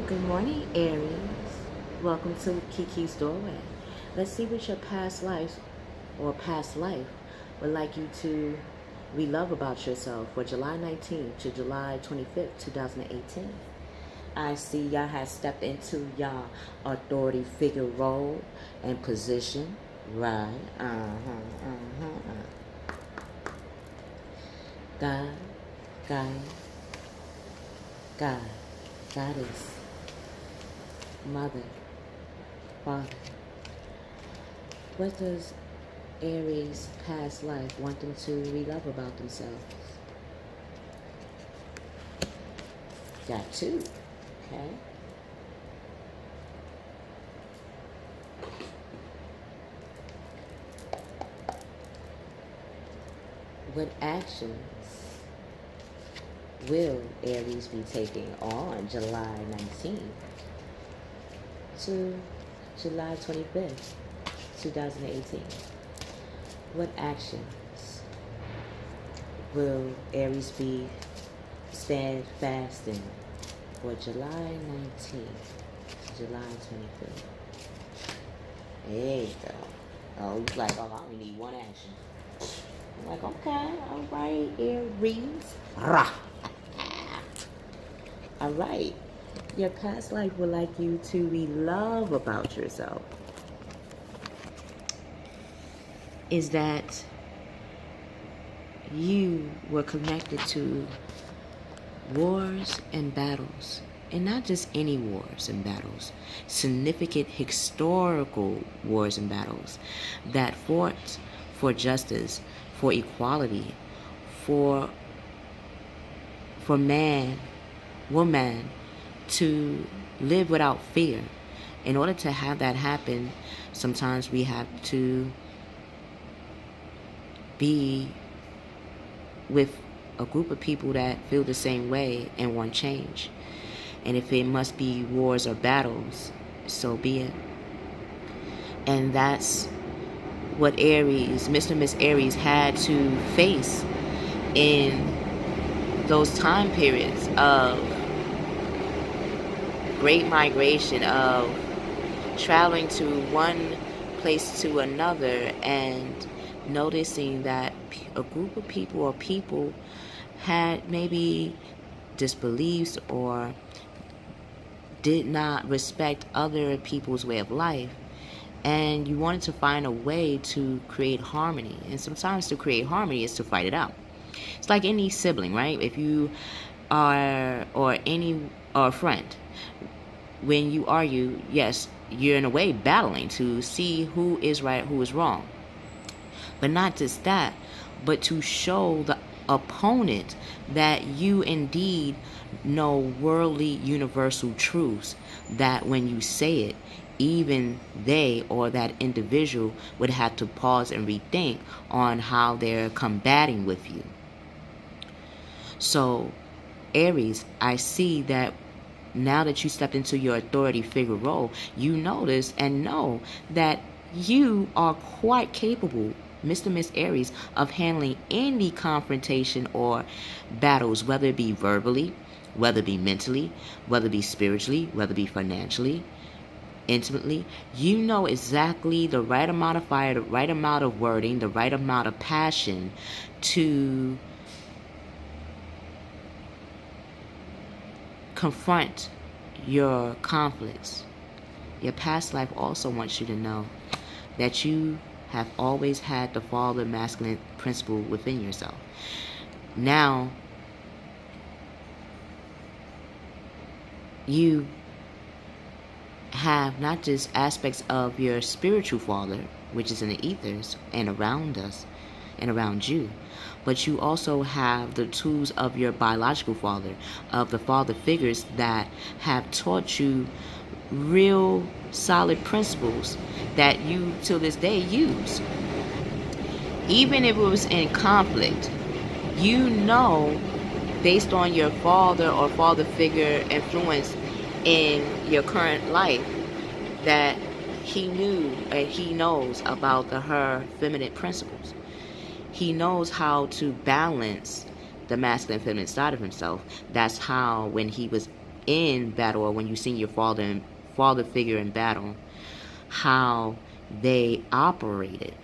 Good morning, Aries. Welcome to Kiki's Doorway. Let's see what your past life or past life would like you to relove about yourself for July 19th to July 25th, 2018. I see y'all have stepped into y'all authority figure role and position. Right. God, God, God, Goddess, Mother, Father. What does Aries' past life want them to relove about themselves? Got two. Okay. What actions will Aries be taking on July 19th to July 25th, 2018? What actions will Aries be steadfast in for July 19th to July 25th? There you go. Oh, he's like, oh, I only need one action. I'm like, okay, all right, Aries. All right. Your past life would like you to relove about yourself is that you were connected to wars and battles, and not just any wars and battles, significant historical wars and battles that fought for justice, for equality, for man, woman to live without fear. In order to have that happen, sometimes we have to be with a group of people that feel the same way and want change. And if it must be wars or battles, so be it. And that's what Aries, Mr. Mrs Aries, had to face in those time periods of great migration, of traveling to one place to another and noticing that a group of people or people had maybe disbeliefs or did not respect other people's way of life, and you wanted to find a way to create harmony. And sometimes to create harmony is to fight it out. It's like any sibling, right? If you are, or a friend, when you argue, yes, you're in a way battling to see who is right, who is wrong. But not just that, but to show the opponent that you indeed know worldly universal truths, that when you say it, even they or that individual would have to pause and rethink on how they're combating with you. So, Aries, I see that now that you stepped into your authority figure role, you notice and know that you are quite capable, Mr. Miss Aries, of handling any confrontation or battles, whether it be verbally, whether it be mentally, whether it be spiritually, whether it be financially, intimately. You know exactly the right amount of fire, the right amount of wording, the right amount of passion to confront your conflicts. Your past life also wants you to know that you have always had the father masculine principle within yourself. Now, you have not just aspects of your spiritual father, which is in the ethers and around us and around you, but you also have the tools of your biological father, of the father figures that have taught you real solid principles that you till this day use. Even if it was in conflict, you know, based on your father or father figure influence in your current life, that he knew and he knows about her feminine principles. He knows how to balance the masculine and feminine side of himself. That's how, when he was in battle, or when you've seen your father figure in battle, how they operated.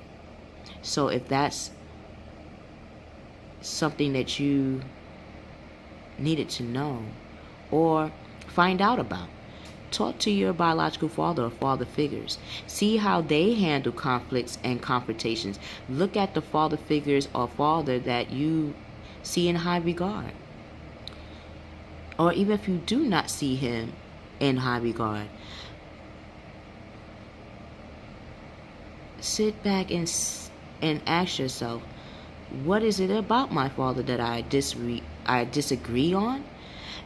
So if that's something that you needed to know or find out about, talk to your biological father or father figures. See how they handle conflicts and confrontations. Look at the father figures or father that you see in high regard. Or even if you do not see him in high regard, sit back and ask yourself, what is it about my father that I disagree on?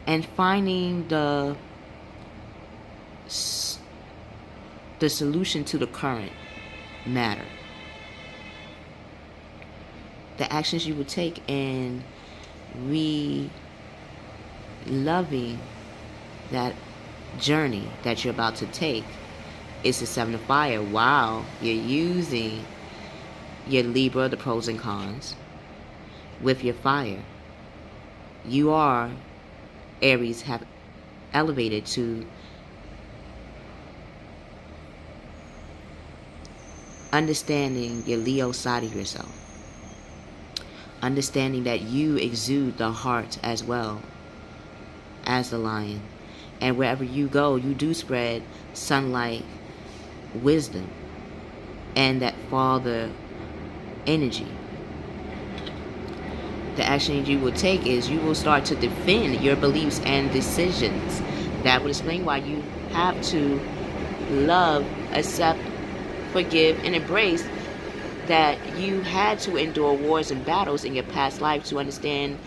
And finding the solution to the current matter. The actions you would take in loving that journey that you're about to take is the Seven of Fire while you're using your Libra, the pros and cons, with your fire. You are, Aries, have elevated to understanding your Leo side of yourself. Understanding that you exude the heart as well as the lion. And wherever you go, you do spread sunlight, wisdom, and that father energy. The action you will take is you will start to defend your beliefs and decisions. That will explain why you have to love, accept, forgive, and embrace that you had to endure wars and battles in your past life to understand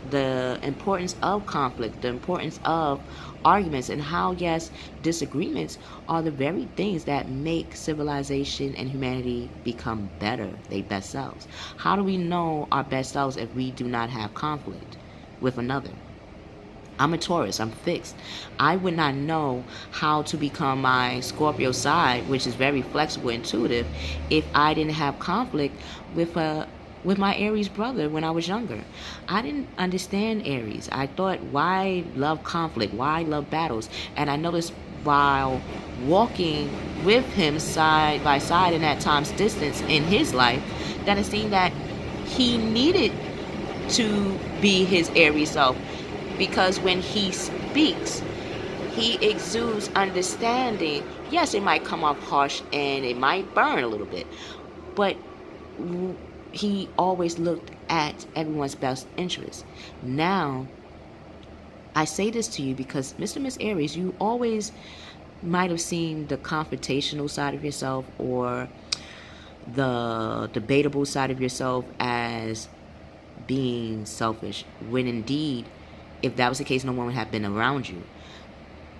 the importance of conflict, the importance of arguments, and how, yes, disagreements are the very things that make civilization and humanity become better, their best selves. How do we know our best selves if we do not have conflict with another? I'm a Taurus. I'm fixed. I would not know how to become my Scorpio side, which is very flexible, intuitive, if I didn't have conflict with my Aries brother when I was younger. I didn't understand Aries. I thought, why love conflict? Why love battles? And I noticed while walking with him side by side in that time's distance in his life, that it seemed that he needed to be his Aries self. Because when he speaks, he exudes understanding. Yes, it might come off harsh and it might burn a little bit, but he always looked at everyone's best interest. Now, I say this to you because, Mr. Mrs Aries, you always might have seen the confrontational side of yourself or the debatable side of yourself as being selfish, when indeed, if that was the case, no one would have been around you.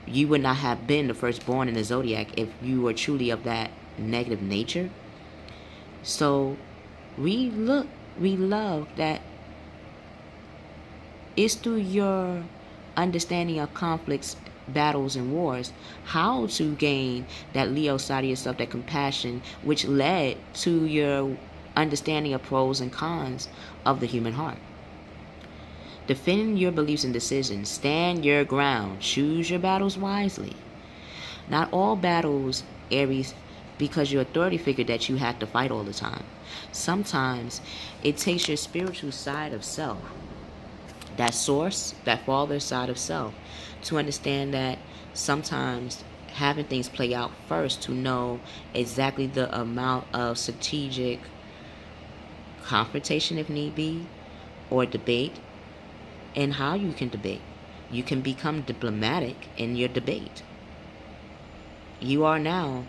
You would not have been the firstborn in the zodiac if you were truly of that negative nature. So we love that it's through your understanding of conflicts, battles, and wars, how to gain that Leo side of yourself, that compassion, which led to your understanding of pros and cons of the human heart. Defend your beliefs and decisions. Stand your ground. Choose your battles wisely. Not all battles, Aries, because you're an authority figure that you have to fight all the time. Sometimes it takes your spiritual side of self, that source, that father side of self, to understand that sometimes having things play out first to know exactly the amount of strategic confrontation, if need be, or debate, and how you can debate. You can become diplomatic in your debate. You are now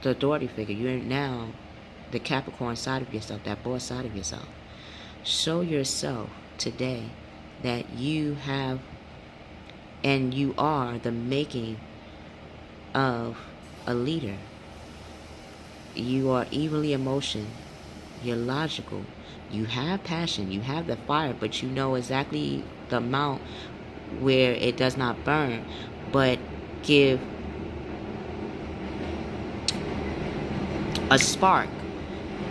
the authority figure. You're now the Capricorn side of yourself, that boss side of yourself. Show yourself today that you have and you are the making of a leader. You are evenly emotional. You're logical. You have passion. You have the fire, but you know exactly the amount where it does not burn, but give a spark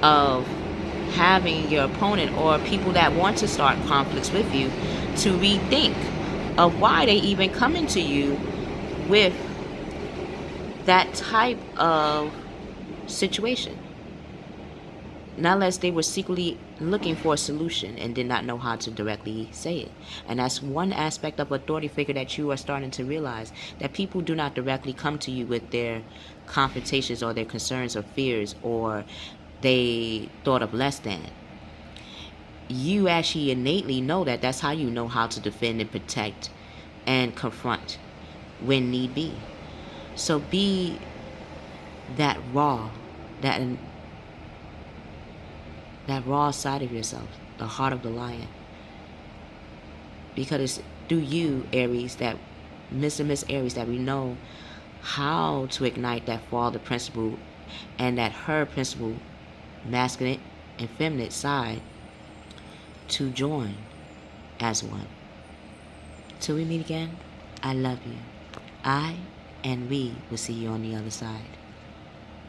of having your opponent or people that want to start conflicts with you to rethink of why they even coming to you with that type of situation. Not unless they were secretly looking for a solution and did not know how to directly say it. And that's one aspect of authority figure that you are starting to realize, that people do not directly come to you with their confrontations or their concerns or fears or they thought of less than. You actually innately know that. That's how you know how to defend and protect and confront when need be. So be that raw, that raw side of yourself, the heart of the lion. Because it's through you, Aries, that Mr. Mrs Aries, that we know how to ignite that father principle and that her principle, masculine and feminine side, to join as one. Till we meet again, I love you. I and we will see you on the other side.